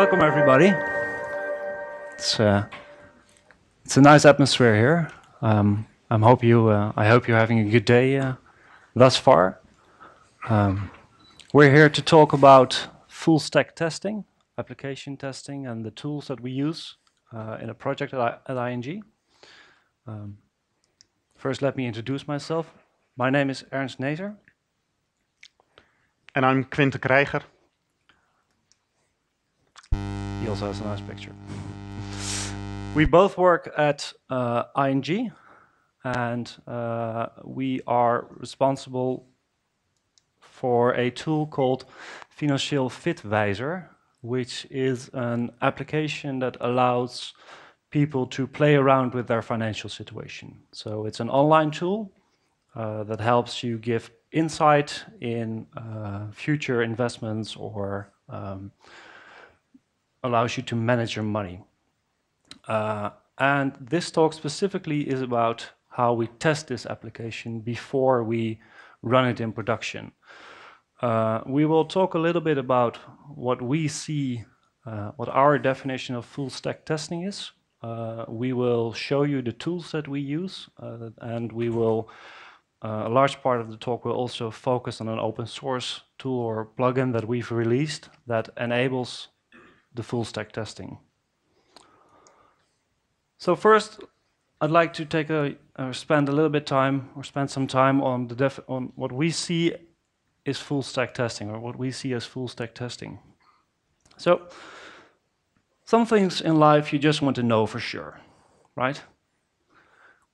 Welcome everybody. It's a nice atmosphere here. I hope you're having a good day thus far. We're here to talk about full stack testing, application testing, and the tools that we use in a project at ING. First, let me introduce myself. My name is Ernst Naezer. And I'm Quinten Krijger. He also has a nice picture. We both work at ING, and we are responsible for a tool called Financieel Fitwijzer, which is an application that allows people to play around with their financial situation. So it's an online tool that helps you give insight in future investments or allows you to manage your money. And this talk specifically is about how we test this application before we run it in production. We will talk a little bit about what we see, what our definition of full stack testing is. We will show you the tools that we use, and we will, a large part of the talk will also focus on an open source tool or plugin that we've released that enables the full stack testing. So first, I'd like to spend a little bit time, or spend some time on on what we see is full stack testing, or what we see as full stack testing. So, some things in life you just want to know for sure, right?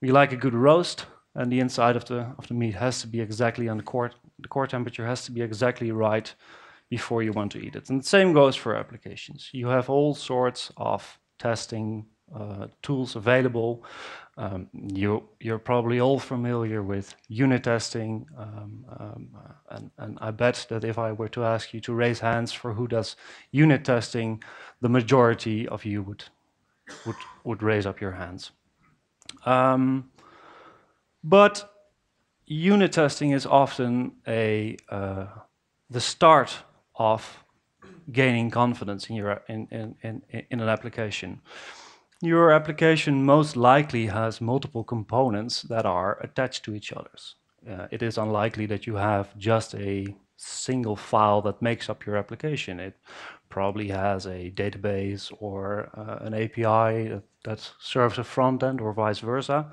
We like a good roast, and the inside of the meat has to be exactly on the core temperature has to be exactly right before you want to eat it. And the same goes for applications. You have all sorts of testing tools available. You're probably all familiar with unit testing, and I bet that if I were to ask you to raise hands for who does unit testing, the majority of you would raise up your hands. But unit testing is often the start of gaining confidence in an application. Your application most likely has multiple components that are attached to each other. It is unlikely that you have just a single file that makes up your application. It probably has a database or an API that serves a front end or vice versa.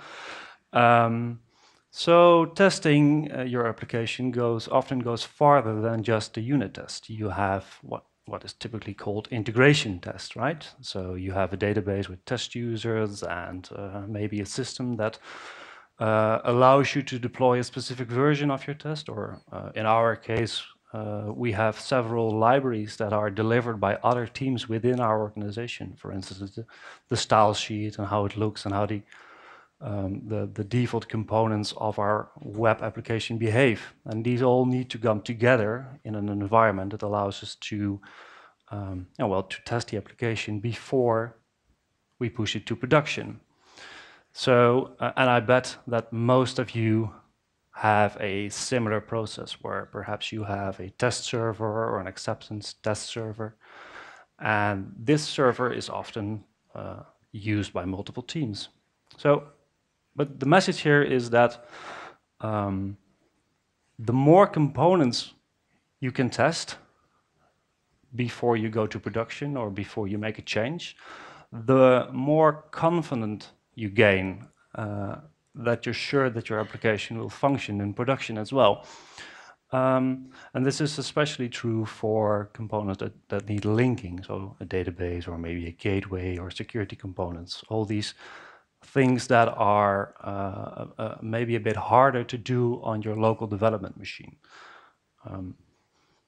So testing your application often goes farther than just a unit test. You have what is typically called integration test, right? So you have a database with test users and maybe a system that allows you to deploy a specific version of your test, or in our case, we have several libraries that are delivered by other teams within our organization. For instance, the style sheet and how it looks and how the default components of our web application behave. And these all need to come together in an environment that allows us to test the application before we push it to production. So, and I bet that most of you have a similar process where perhaps you have a test server or an acceptance test server. And this server is often used by multiple teams. So, but the message here is that the more components you can test before you go to production or before you make a change, the more confident you gain that you're sure that your application will function in production as well. And this is especially true for components that need linking, so a database or maybe a gateway or security components, all these things that are maybe a bit harder to do on your local development machine.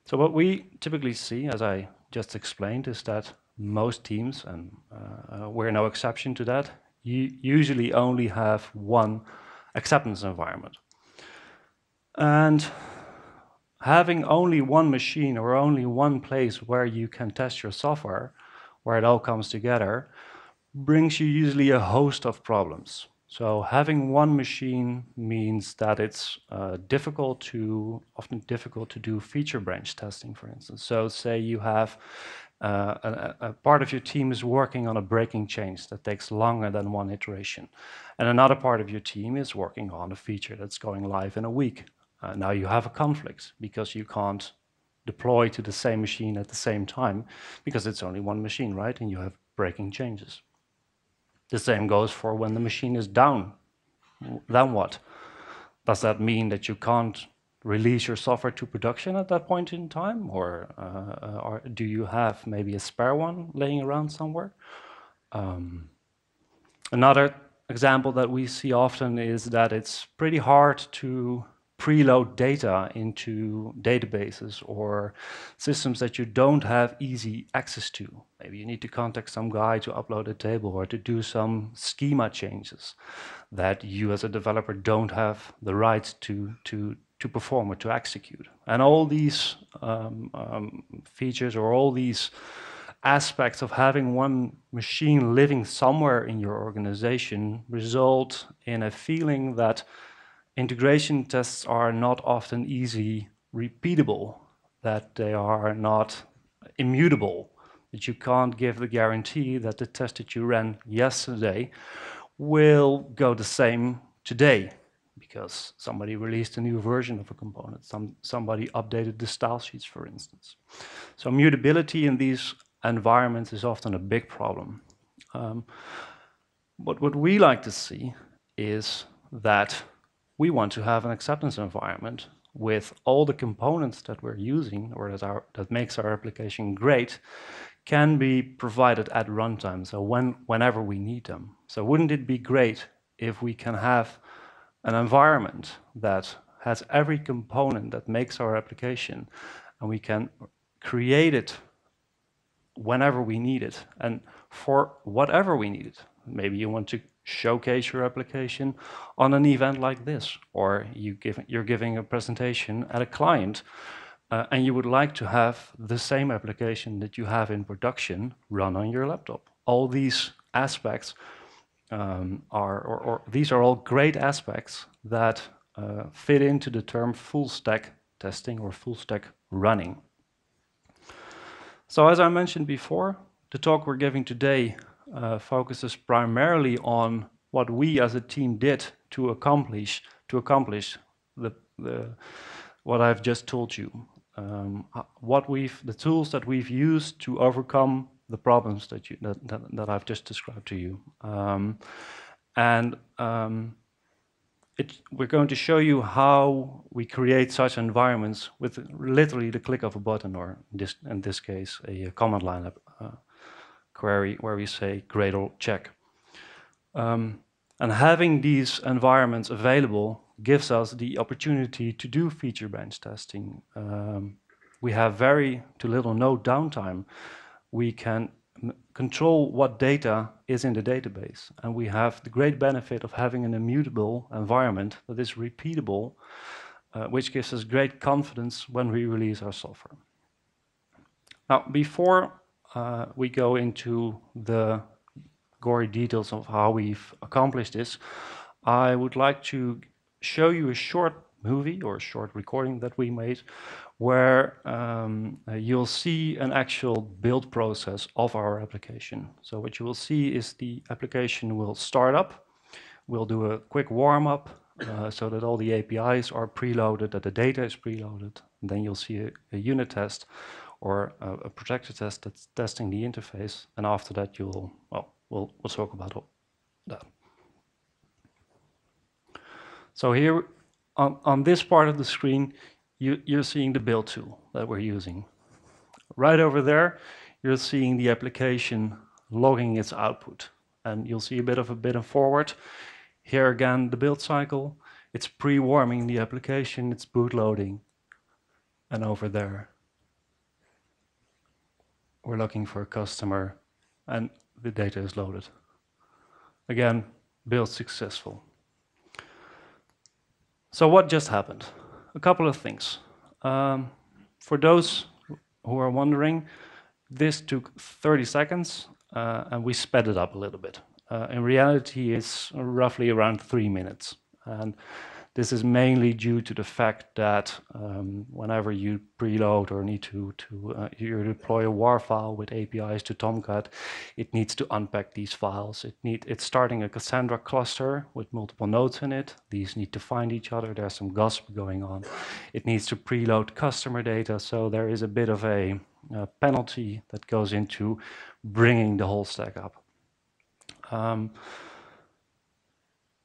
So what we typically see, as I just explained, is that most teams, and we're no exception to that, usually only have one acceptance environment. And having only one machine or only one place where you can test your software, where it all comes together, brings you usually a host of problems. So having one machine means that it's often difficult to do feature branch testing, for instance. So say you have a part of your team is working on a breaking change that takes longer than one iteration. And another part of your team is working on a feature that's going live in a week. Now you have a conflict because you can't deploy to the same machine at the same time because it's only one machine, right? And you have breaking changes. The same goes for when the machine is down. Then what? Does that mean that you can't release your software to production at that point in time? Or do you have maybe a spare one laying around somewhere? Another example that we see often is that it's pretty hard to preload data into databases or systems that you don't have easy access to. Maybe you need to contact some guy to upload a table or to do some schema changes that you as a developer don't have the right to perform or to execute. And all these features or all these aspects of having one machine living somewhere in your organization result in a feeling that integration tests are not often easy repeatable, that they are not immutable, that you can't give the guarantee that the test that you ran yesterday will go the same today because somebody released a new version of a component, somebody updated the style sheets, for instance. So mutability in these environments is often a big problem. But what we like to see is that we want to have an acceptance environment with all the components that we're using or that makes our application great can be provided at runtime, so whenever we need them. So wouldn't it be great if we can have an environment that has every component that makes our application and we can create it whenever we need it and for whatever we need it. Maybe you want to showcase your application on an event like this, or you're giving a presentation at a client and you would like to have the same application that you have in production run on your laptop. All these aspects these are all great aspects that fit into the term full stack testing or full stack running. So as I mentioned before, the talk we're giving today focuses primarily on what we as a team did to accomplish what I've just told you. The tools that we've used to overcome the problems that I've just described to you. We're going to show you how we create such environments with literally the click of a button, or in this case, a command line query where we say Gradle check. And having these environments available gives us the opportunity to do feature branch testing. We have very to little no downtime. We can control what data is in the database. And we have the great benefit of having an immutable environment that is repeatable, which gives us great confidence when we release our software. Now, before we go into the gory details of how we've accomplished this, I would like to show you a short movie or a short recording that we made where you'll see an actual build process of our application. So what you will see is the application will start up. We'll do a quick warm-up so that all the APIs are preloaded, that the data is preloaded. And then you'll see a unit test or a protector test that's testing the interface. And after that, we'll talk about that. So here on this part of the screen, you're seeing the build tool that we're using. Right over there, you're seeing the application logging its output. And you'll see a bit of forward. Here again, the build cycle. It's pre-warming the application, it's boot loading. And over there, we're looking for a customer and the data is loaded. Again, build successful. So what just happened? A couple of things. For those who are wondering, this took 30 seconds and we sped it up a little bit. in reality it's roughly around 3 minutes. And this is mainly due to the fact that whenever you preload or need to you deploy a WAR file with APIs to Tomcat, it needs to unpack these files. It's starting a Cassandra cluster with multiple nodes in it. These need to find each other. There's some gossip going on. It needs to preload customer data. So there is a bit of a penalty that goes into bringing the whole stack up.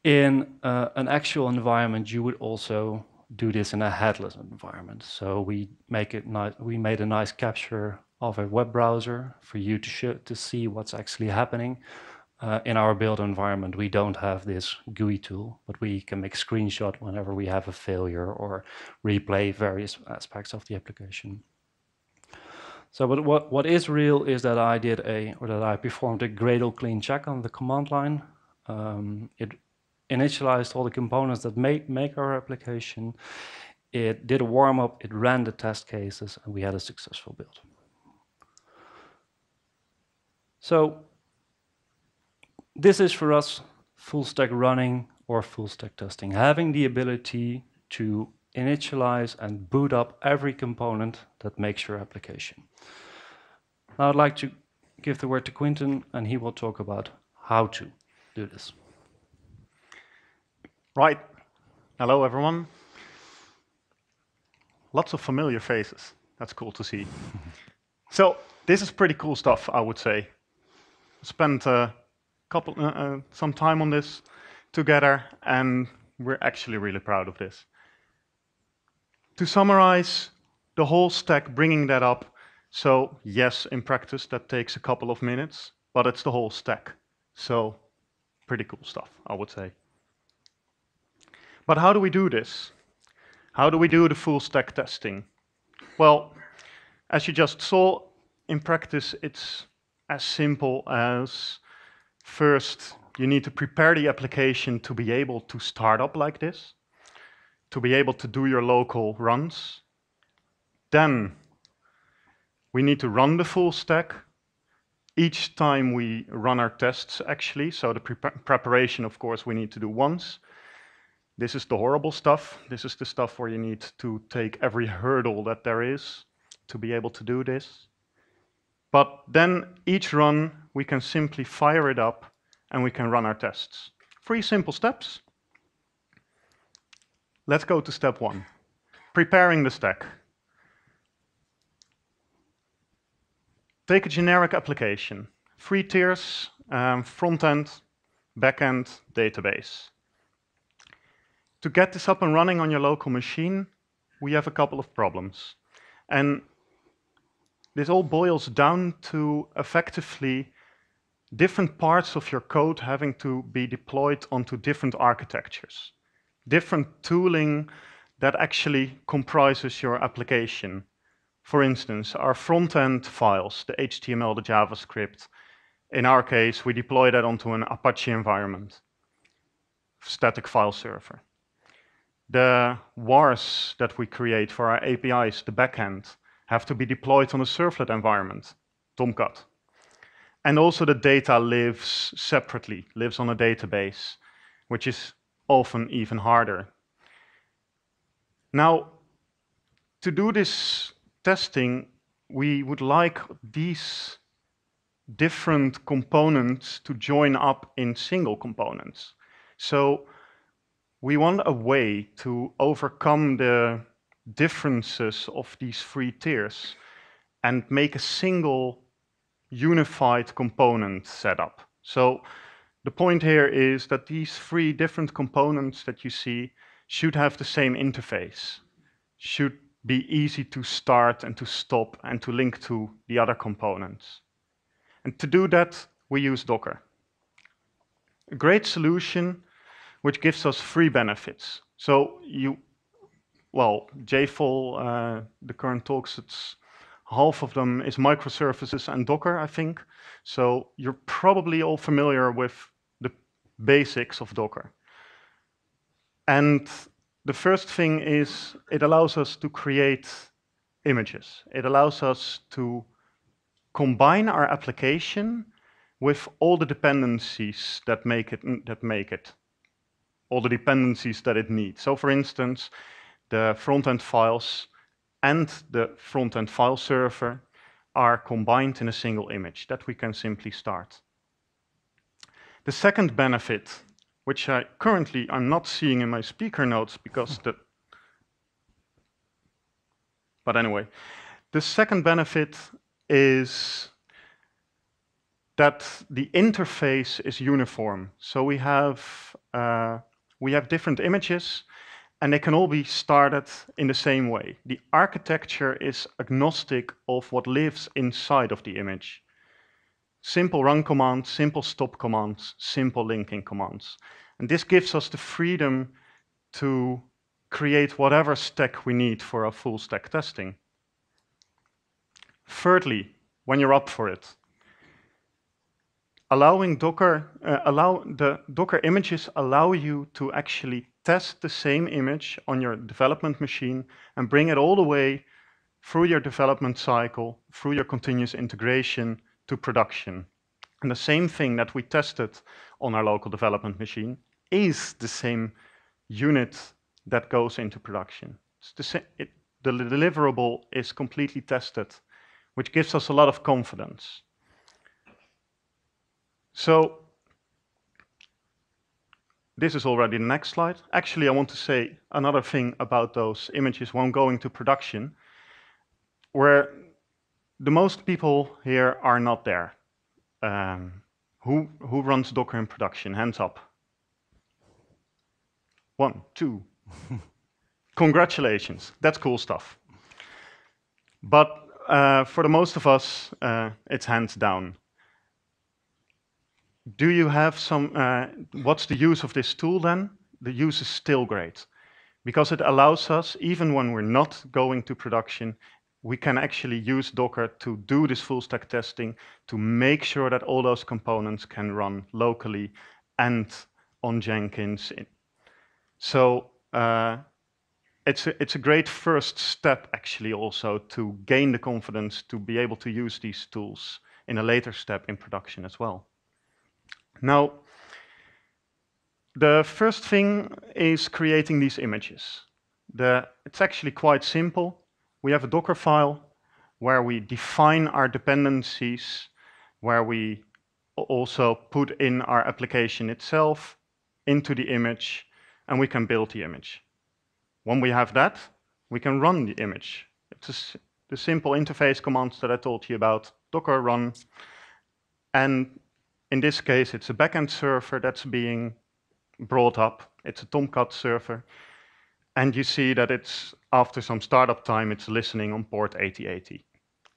In an actual environment, you would also do this in a headless environment. So we made a nice capture of a web browser for you to see what's actually happening. In our build environment, we don't have this GUI tool, but we can make screenshot whenever we have a failure or replay various aspects of the application. So, but what is real is that I performed a Gradle clean check on the command line. It initialized all the components that make our application. It did a warm-up, it ran the test cases, and we had a successful build. So this is for us full stack running or full stack testing, having the ability to initialize and boot up every component that makes your application. Now I'd like to give the word to Quinten, and he will talk about how to do this. Right. Hello, everyone. Lots of familiar faces. That's cool to see. So this is pretty cool stuff, I would say. Spent some time on this together, and we're actually really proud of this. To summarize the whole stack, bringing that up. So yes, in practice, that takes a couple of minutes, but it's the whole stack. So pretty cool stuff, I would say. But how do we do this? How do we do the full stack testing? Well, as you just saw, in practice, it's as simple as first, you need to prepare the application to be able to start up like this, to be able to do your local runs. Then we need to run the full stack each time we run our tests, actually. So the preparation, of course, we need to do once. This is the horrible stuff. This is the stuff where you need to take every hurdle that there is to be able to do this. But then each run, we can simply fire it up and we can run our tests. 3 simple steps. Let's go to step 1, preparing the stack. Take a generic application, 3 tiers, front-end, back-end, database. To get this up and running on your local machine, we have a couple of problems. And this all boils down to effectively different parts of your code having to be deployed onto different architectures, different tooling that actually comprises your application. For instance, our front-end files, the HTML, the JavaScript, in our case, we deploy that onto an Apache environment, static file server. The WARs that we create for our APIs, the backend, have to be deployed on a servlet environment, Tomcat. And also the data lives separately, lives on a database, which is often even harder. Now, to do this testing, we would like these different components to join up in single components. So we want a way to overcome the differences of these 3 tiers and make a single unified component setup. So the point here is that these 3 different components that you see should have the same interface, should be easy to start and to stop and to link to the other components. And to do that, we use Docker. A great solution which gives us 3 benefits. So JFol, the current talks, it's half of them is microservices and Docker, I think. So you're probably all familiar with the basics of Docker. And the first thing is it allows us to create images. It allows us to combine our application with all the dependencies that make it, all the dependencies that it needs. So for instance, the front-end files and the front-end file server are combined in a single image that we can simply start. The second benefit, which I'm not seeing in my speaker notes because but anyway, the second benefit is that the interface is uniform. So we have different images, and they can all be started in the same way. The architecture is agnostic of what lives inside of the image. Simple run commands, simple stop commands, simple linking commands. And this gives us the freedom to create whatever stack we need for our full stack testing. Thirdly, when you're up for it, the Docker images allow you to actually test the same image on your development machine and bring it all the way through your development cycle, through your continuous integration to production. And the same thing that we tested on our local development machine is the same unit that goes into production. The deliverable is completely tested, which gives us a lot of confidence. So this is already the next slide. Actually, I want to say another thing about those images when going to production, where the most people here are not there. Who runs Docker in production? Hands up. 1, 2. Congratulations, that's cool stuff. But for the most of us, it's hands down. Do you have some, what's the use of this tool then? The use is still great, because it allows us, even when we're not going to production, we can actually use Docker to do this full stack testing, to make sure that all those components can run locally and on Jenkins. So it's a great first step actually also to gain the confidence to be able to use these tools in a later step in production as well. Now, the first thing is creating these images. It's actually quite simple. We have a Docker file where we define our dependencies, where we also put in our application itself into the image, and we can build the image. When we have that, we can run the image. It's the simple interface commands that I told you about, Docker run, and in this case, it's a backend server that's being brought up. It's a Tomcat server. And you see that it's, after some startup time, it's listening on port 8080.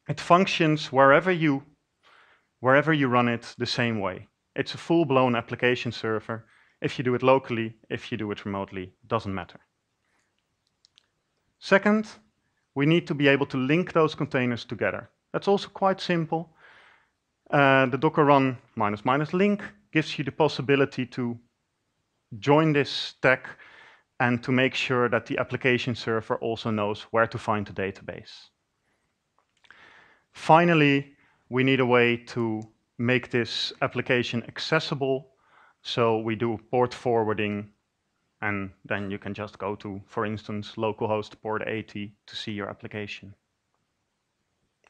It functions wherever you run it the same way. It's a full-blown application server. If you do it locally, if you do it remotely, doesn't matter. Second, we need to be able to link those containers together. That's also quite simple. The Docker run -- link gives you the possibility to join this stack and to make sure that the application server also knows where to find the database. Finally, we need a way to make this application accessible. So we do port forwarding, and then you can just go to, for instance, localhost port 80 to see your application.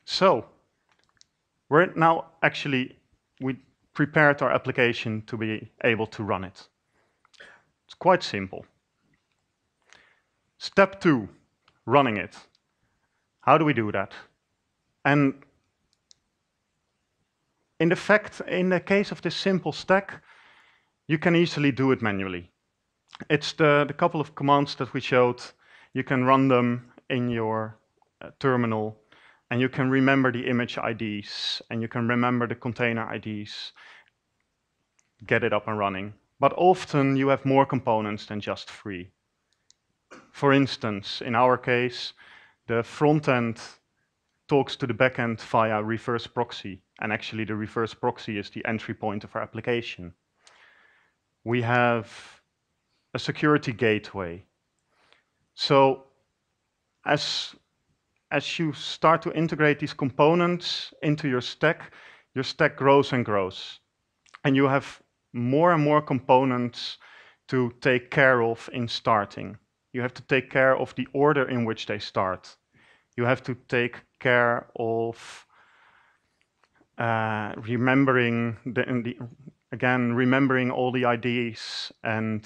So we prepared our application to be able to run it. It's quite simple. Step 2, running it. How do we do that? And in the case of this simple stack, you can easily do it manually. It's the couple of commands that we showed. You can run them in your terminal, and you can remember the image IDs, and you can remember the container IDs, get it up and running. But often you have more components than just 3. For instance, in our case, the front end talks to the backend via reverse proxy, and actually the reverse proxy is the entry point of our application. We have a security gateway. So as you start to integrate these components into your stack grows and grows. and you have more and more components to take care of in starting. You have to take care of the order in which they start. You have to take care of remembering remembering all the IDs, and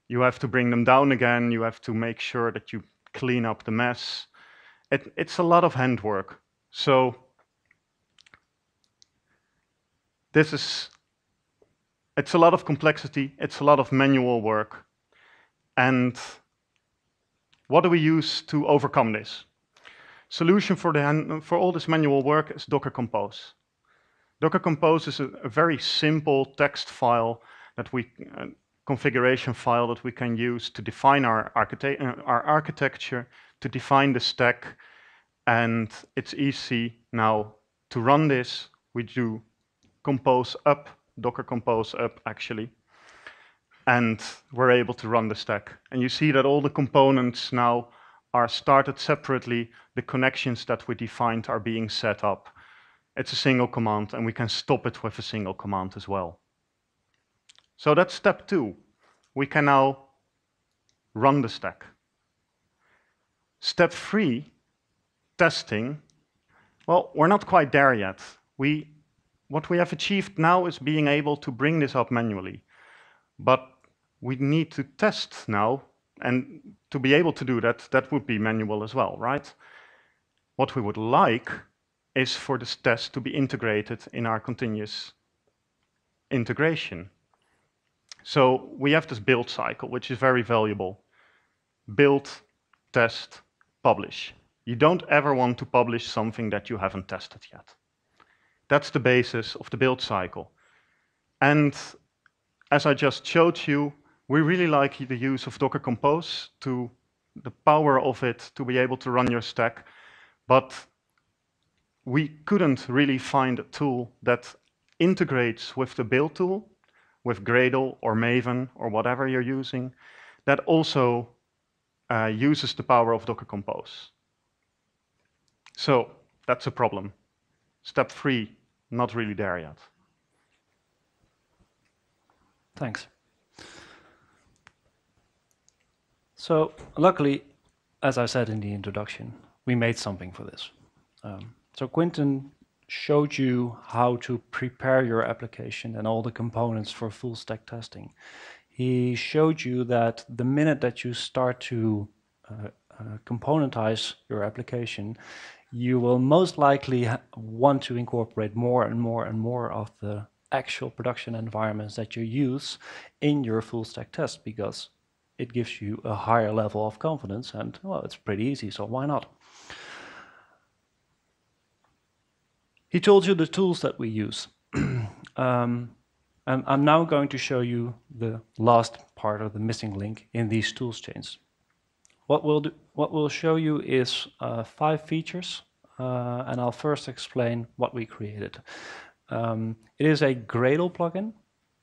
you have to bring them down again. You have to make sure that you clean up the mess. It's a lot of handwork. So it's a lot of complexity. It's a lot of manual work. And what do we use to overcome this? Solution for all this manual work is Docker Compose. Docker Compose is a very simple text file that configuration file that we can use to define our architecture, to define the stack, and it's easy now to run this. We do compose up, Docker Compose up actually, and we're able to run the stack. And you see that all the components now are started separately. The connections that we defined are being set up. It's a single command, and we can stop it with a single command as well. So that's step 2. We can now run the stack. Step 3, testing. Well, we're not quite there yet. What we have achieved now is being able to bring this up manually. But we need to test now, and to be able to do that, that would be manual as well, right? What we would like is for this test to be integrated in our continuous integration. So we have this build cycle, which is very valuable. Build, test, publish. You don't ever want to publish something that you haven't tested yet. That's the basis of the build cycle. And as I just showed you, we really like the use of Docker Compose, the power of it to be able to run your stack. But we couldn't really find a tool that integrates with the build tool, with Gradle or Maven or whatever you're using, that also uses the power of Docker Compose. So that's a problem. Step 3, not really there yet. Thanks. So luckily, as I said in the introduction, we made something for this. So Quinten showed you how to prepare your application and all the components for full stack testing. He showed you that the minute that you start to componentize your application, you will most likely want to incorporate more and more and more of the actual production environments that you use in your full stack test, because it gives you a higher level of confidence, and well, it's pretty easy, so why not? He told you the tools that we use. And I'm now going to show you the last part of the missing link in these tools chains. What we'll show you is 5 features, and I'll first explain what we created. It is a Gradle plugin,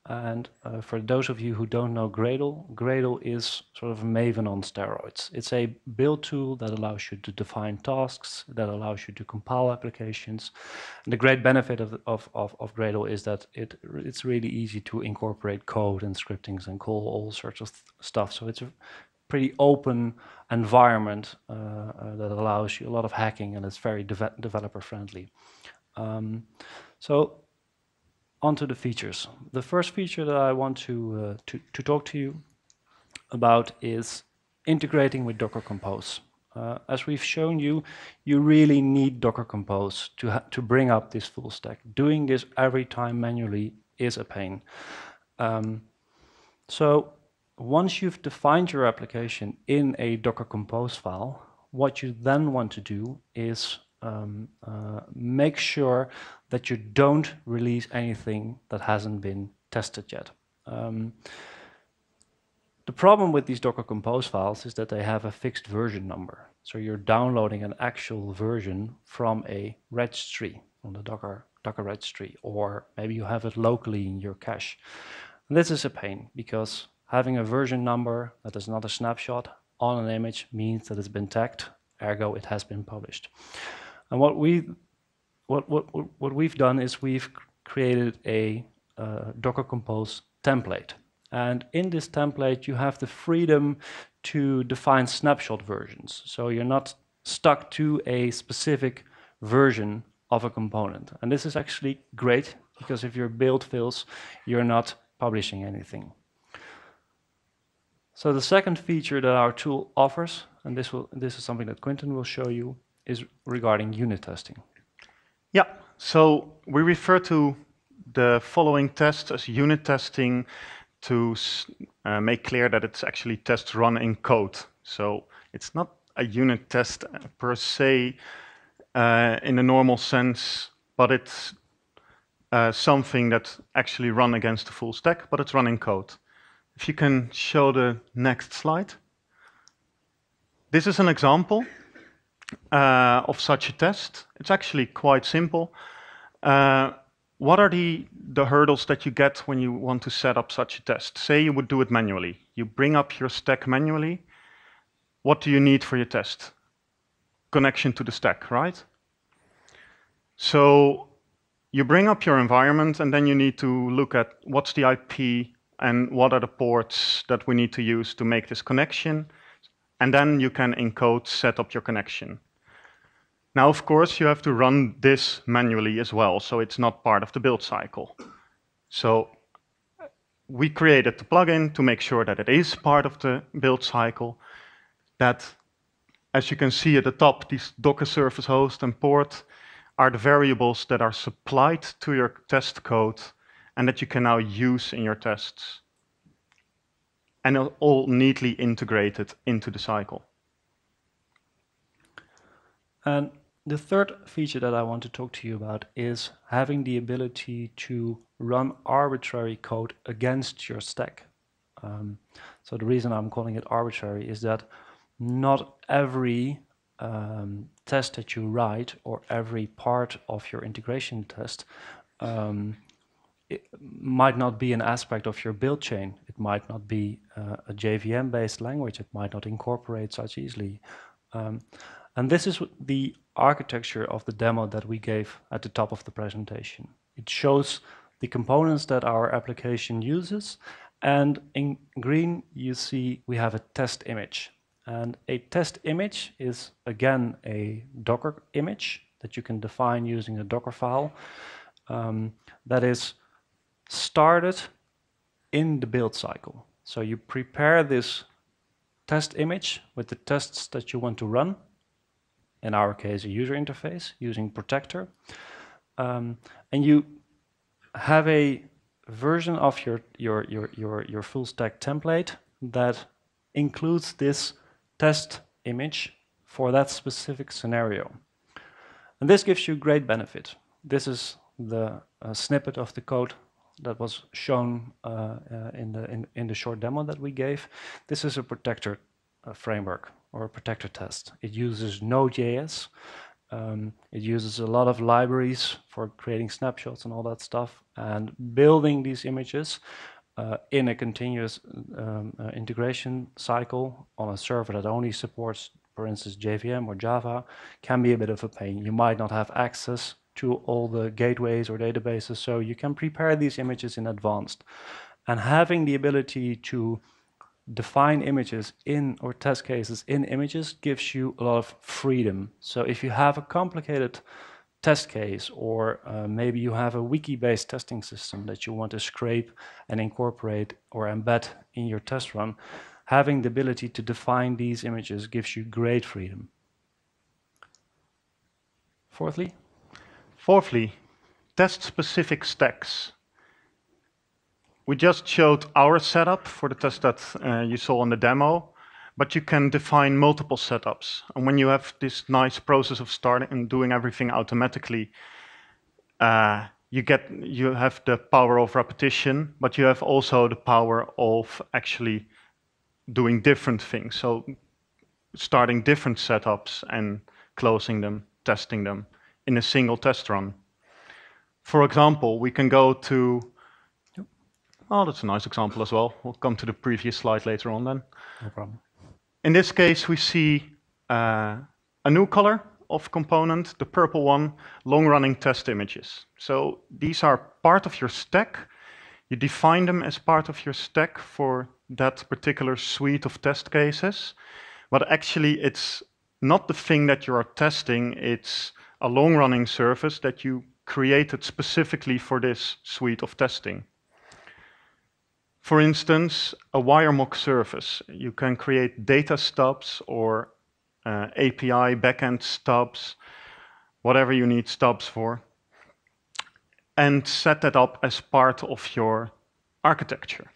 and for those of you who don't know Gradle, Gradle is sort of a Maven on steroids. It's a build tool that allows you to define tasks, that allows you to compile applications. And the great benefit of Gradle is that it's really easy to incorporate code and scriptings and call all sorts of stuff. So it's a pretty open environment that allows you a lot of hacking, and it's very developer friendly. So onto the features. The first feature that I want to talk to you about is integrating with Docker Compose. As we've shown you, you really need Docker Compose to bring up this full stack. Doing this every time manually is a pain. So once you've defined your application in a Docker Compose file, what you then want to do is make sure that you don't release anything that hasn't been tested yet. The problem with these Docker Compose files is that they have a fixed version number. So you're downloading an actual version from a registry, from the Docker registry, or maybe you have it locally in your cache. And this is a pain, because having a version number that is not a snapshot on an image means that it's been tagged, ergo it has been published. And what we've done is we've created a Docker Compose template. And in this template, you have the freedom to define snapshot versions. So you're not stuck to a specific version of a component. And this is actually great, because if your build fails, you're not publishing anything. So the second feature that our tool offers, and this is something that Quinten will show you, is regarding unit testing. Yeah, so we refer to the following tests as unit testing to make clear that it's actually tests run in code. So it's not a unit test per se in the normal sense, but it's something that actually run against the full stack, but it's running code. If you can show the next slide. This is an example of such a test. It's actually quite simple. What are the hurdles that you get when you want to set up such a test? Say you would do it manually. You bring up your stack manually. What do you need for your test? Connection to the stack, right? So you bring up your environment, and then you need to look at what's the IP and what are the ports that we need to use to make this connection. And then you can, in code, set up your connection. Now, of course, you have to run this manually as well, so it's not part of the build cycle. So we created the plugin to make sure that it is part of the build cycle, that, as you can see at the top, these Docker service host and port are the variables that are supplied to your test code and that you can now use in your tests. And all neatly integrated into the cycle. And the third feature that I want to talk to you about is having the ability to run arbitrary code against your stack. So the reason I'm calling it arbitrary is that not every test that you write or every part of your integration test it might not be an aspect of your build chain. It might not be a JVM-based language. It might not incorporate such easily. And this is the architecture of the demo that we gave at the top of the presentation. It shows the components that our application uses, and in green you see we have a test image. And a test image is, again, a Docker image that you can define using a Docker file that is started in the build cycle. So you prepare this test image with the tests that you want to run, in our case a user interface using Protector, and you have a version of your full stack template that includes this test image for that specific scenario. And this gives you great benefit. This is the snippet of the code that was shown in the short demo that we gave. This is a Protector framework or a Protector test. It uses Node.js. It uses a lot of libraries for creating snapshots and all that stuff, and building these images in a continuous integration cycle on a server that only supports, for instance, JVM or Java, can be a bit of a pain. You might not have access to all the gateways or databases, so you can prepare these images in advance. And having the ability to define images in, or test cases in images, gives you a lot of freedom. So if you have a complicated test case, or maybe you have a wiki-based testing system that you want to scrape and incorporate or embed in your test run, having the ability to define these images gives you great freedom. Fourthly, test-specific stacks. We just showed our setup for the test that you saw on the demo, but you can define multiple setups. And when you have this nice process of starting and doing everything automatically, you have the power of repetition, but you have also the power of actually doing different things. So starting different setups and closing them, testing them in a single test run. For example, we can go to, oh, that's a nice example as well. We'll come to the previous slide later on then. No problem. In this case, we see a new color of component, the purple one, long-running test images. So these are part of your stack, You define them as part of your stack for that particular suite of test cases, but actually it's not the thing that you are testing, it's a long-running service that you created specifically for this suite of testing. For instance, a WireMock service. You can create data stubs or API backend stubs, whatever you need stubs for, and set that up as part of your architecture.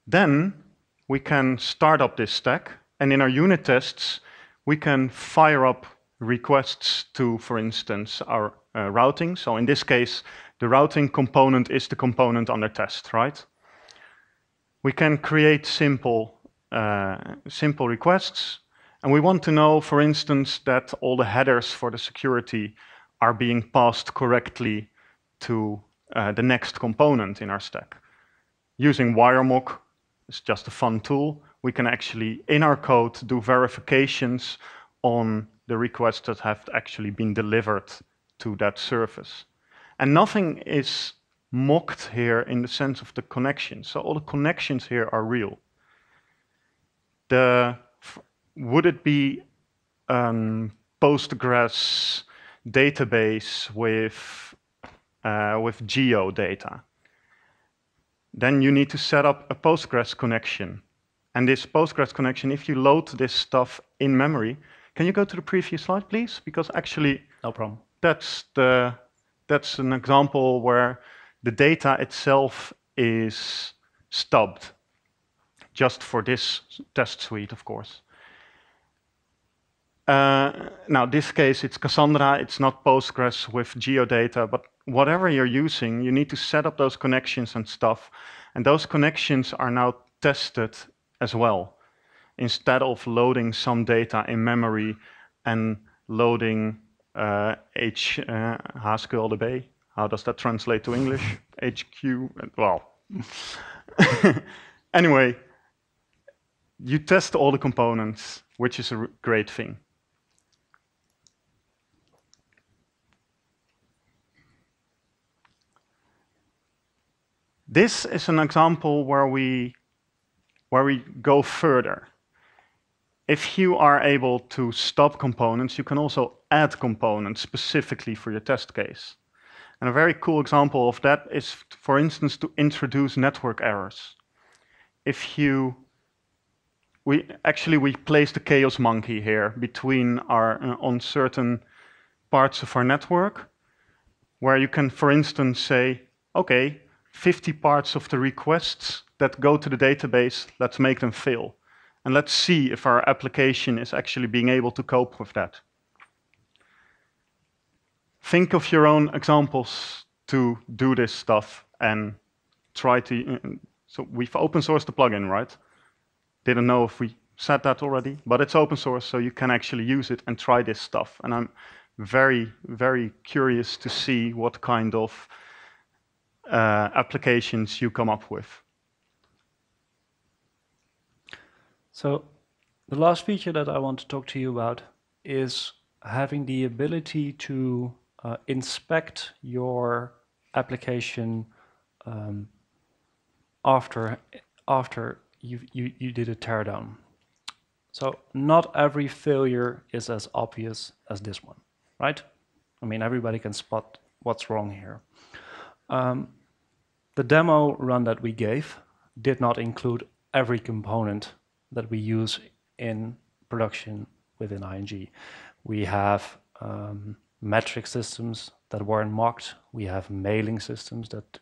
Then we can start up this stack, and in our unit tests, we can fire up requests to, for instance, our routing. So in this case, the routing component is the component under test, right? We can create simple requests, and we want to know, for instance, that all the headers for the security are being passed correctly to the next component in our stack. Using WireMock, it's just a fun tool, we can actually, in our code, do verifications on the requests that have actually been delivered to that service. And nothing is mocked here in the sense of the connections. So all the connections here are real. Would it be Postgres database with geo data? Then you need to set up a Postgres connection. And this Postgres connection, if you load this stuff in memory, can you go to the previous slide, please? Because actually, No problem. that's an example where the data itself is stubbed, just for this test suite, of course. Now, this case, it's Cassandra, it's not Postgres with geodata, but whatever you're using, you need to set up those connections and stuff. And those connections are now tested as well, instead of loading some data in memory and loading HSQLDB. How does that translate to English? HQ, well. Anyway, you test all the components, which is a great thing. This is an example where we go further. If you are able to stop components, you can also add components specifically for your test case. And a very cool example of that is, for instance, to introduce network errors. We place the chaos monkey here between on certain parts of our network, where you can, for instance, say, okay, 50 parts of the requests that go to the database, let's make them fail. And let's see if our application is actually being able to cope with that. Think of your own examples to do this stuff and try to, so we've open sourced the plugin, right? Didn't know if we said that already, but it's open source, so you can actually use it and try this stuff. And I'm very, very curious to see what kind of applications you come up with. So the last feature that I want to talk to you about is having the ability to inspect your application after you did a teardown. So not every failure is as obvious as this one, right? I mean, everybody can spot what's wrong here. The demo run that we gave did not include every component that we use in production within ING. We have metric systems that weren't mocked. We have mailing systems that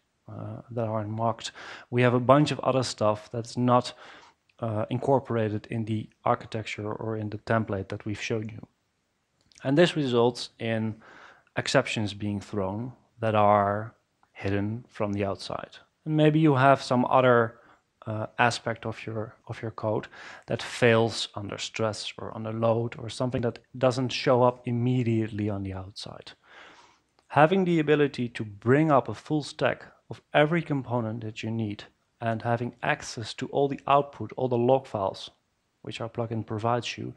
aren't mocked. We have a bunch of other stuff that's not incorporated in the architecture or in the template that we've showed you. And this results in exceptions being thrown that are hidden from the outside. And maybe you have some other aspect of your code that fails under stress or under load, or something that doesn't show up immediately on the outside. Having the ability to bring up a full stack of every component that you need and having access to all the output, all the log files, which our plugin provides you,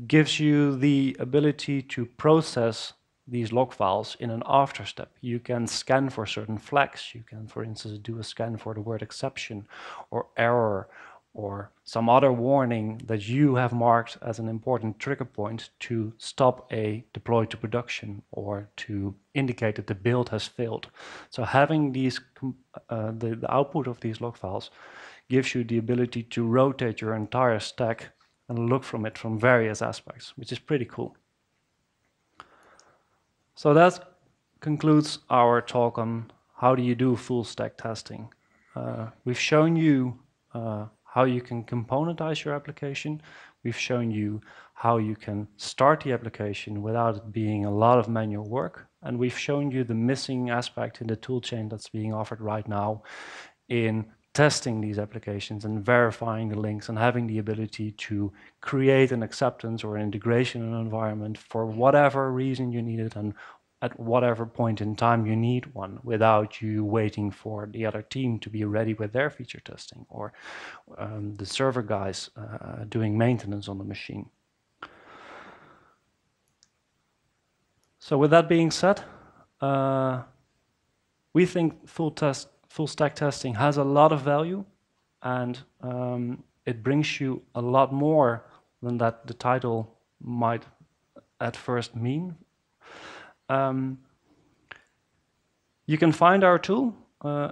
gives you the ability to process these log files in an after step. You can scan for certain flags. You can, for instance, do a scan for the word exception or error or some other warning that you have marked as an important trigger point to stop a deploy to production or to indicate that the build has failed. So having these, the output of these log files gives you the ability to rotate your entire stack and look from it from various aspects, which is pretty cool. So that concludes our talk on how do you do full stack testing. We've shown you how you can componentize your application. We've shown you how you can start the application without it being a lot of manual work. And we've shown you the missing aspect in the toolchain that's being offered right now in testing these applications and verifying the links and having the ability to create an acceptance or an integration environment for whatever reason you need it and at whatever point in time you need one without you waiting for the other team to be ready with their feature testing or the server guys doing maintenance on the machine. So with that being said, we think full stack testing has a lot of value, and it brings you a lot more than that the title might at first mean. You can find our tool.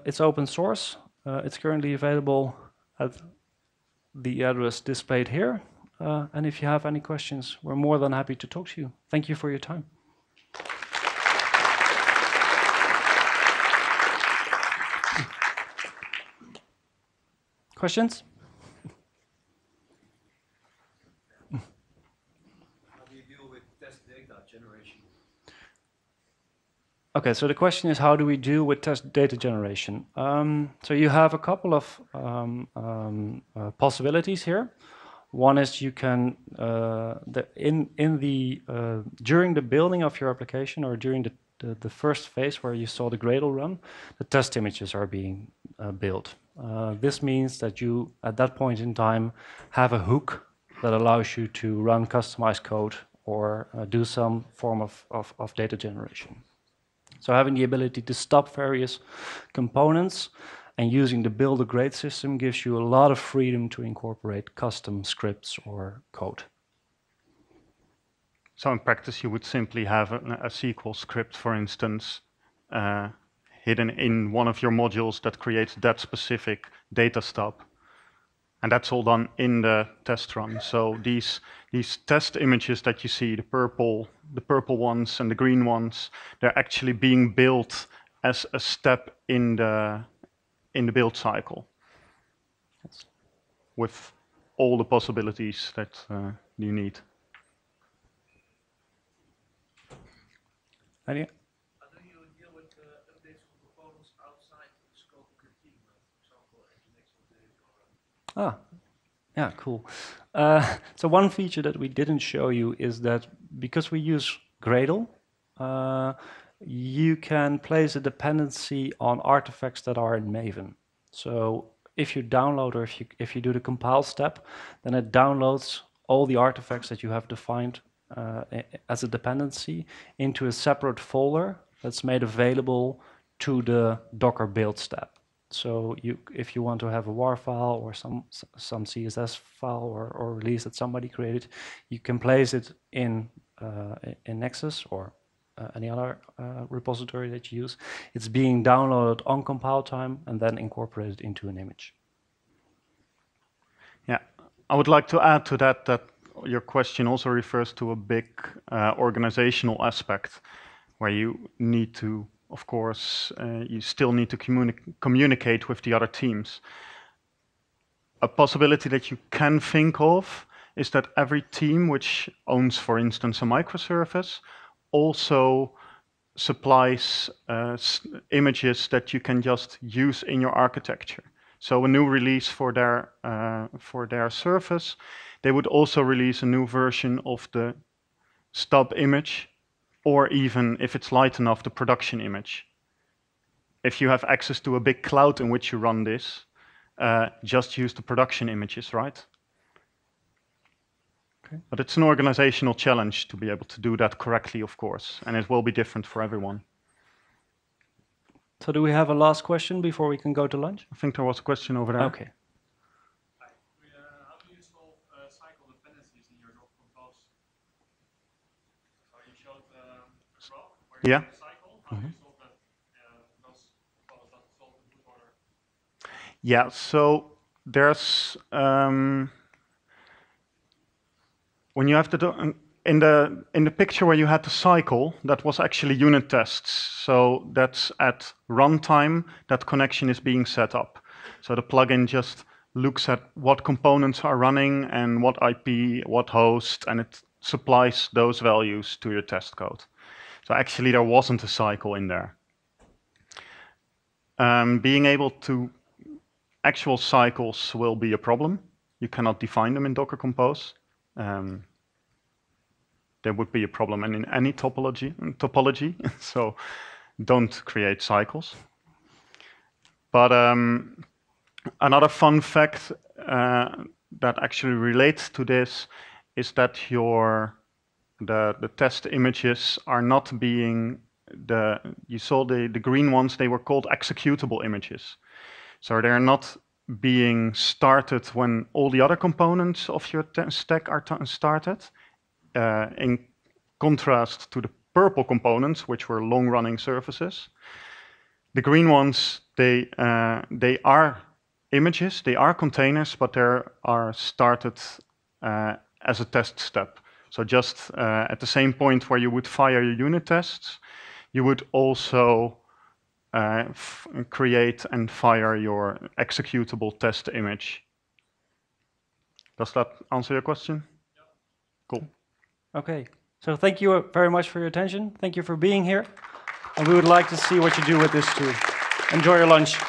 It's open source. It's currently available at the address displayed here. And if you have any questions, we're more than happy to talk to you. Thank you for your time. Questions? How do you deal with test data generation? Okay, so the question is, how do we deal with test data generation? So you have a couple of possibilities here. One is you can, during the building of your application or during the first phase where you saw the Gradle run, the test images are being built. This means that you, at that point in time, have a hook that allows you to run customized code or do some form of data generation. So having the ability to stop various components and using the build a grade system gives you a lot of freedom to incorporate custom scripts or code. So in practice, you would simply have a SQL script, for instance, hidden in one of your modules that creates that specific data stub. And that's all done in the test run. So these test images that you see, the purple ones and the green ones, they're actually being built as a step in the build cycle. Yes. With all the possibilities that you need. Any? How do you deal with updates of components outside the scope of your team? For example, Nginx or Ah, yeah, cool. So one feature that we didn't show you is that because we use Gradle, you can place a dependency on artifacts that are in Maven. So if you download or if you do the compile step, then it downloads all the artifacts that you have defined as a dependency into a separate folder that's made available to the Docker build step. So if you want to have a WAR file or some CSS file or release that somebody created, you can place it in Nexus or any other repository that you use. It's being downloaded on compile time and then incorporated into an image. Yeah, I would like to add to that your question also refers to a big organizational aspect where you need to, of course, you still need to communicate with the other teams. A possibility that you can think of is that every team which owns, for instance, a microservice also supplies images that you can just use in your architecture. So a new release for their service, they would also release a new version of the stub image, or even, if it's light enough, the production image. If you have access to a big cloud in which you run this, just use the production images, right? Okay. But it's an organizational challenge to be able to do that correctly, of course, and it will be different for everyone. So do we have a last question before we can go to lunch? I think there was a question over there. Okay. Hi. How do you solve cycle dependencies in your Docker Compose? So you showed the graph where you have a cycle. How do you solve that? Because Compose doesn't solve in boot order. Yeah, so there's when you have to do in the picture where you had the cycle, that was actually unit tests. So that's at runtime that connection is being set up. So the plugin just looks at what components are running and what IP, what host, and it supplies those values to your test code. So actually there wasn't a cycle in there. Being able to actual cycles will be a problem. You cannot define them in Docker Compose. There would be a problem in any topology. So don't create cycles. But another fun fact that actually relates to this is that the test images are not being you saw the green ones, they were called executable images. So they're not being started when all the other components of your stack are started, in contrast to the purple components, which were long-running services. The green ones, they are images, they are containers, but they are started as a test step. So just at the same point where you would fire your unit tests, you would also create and fire your executable test image. Does that answer your question? Yep. Cool. Okay. So thank you very much for your attention. Thank you for being here. And we would like to see what you do with this too. Enjoy your lunch.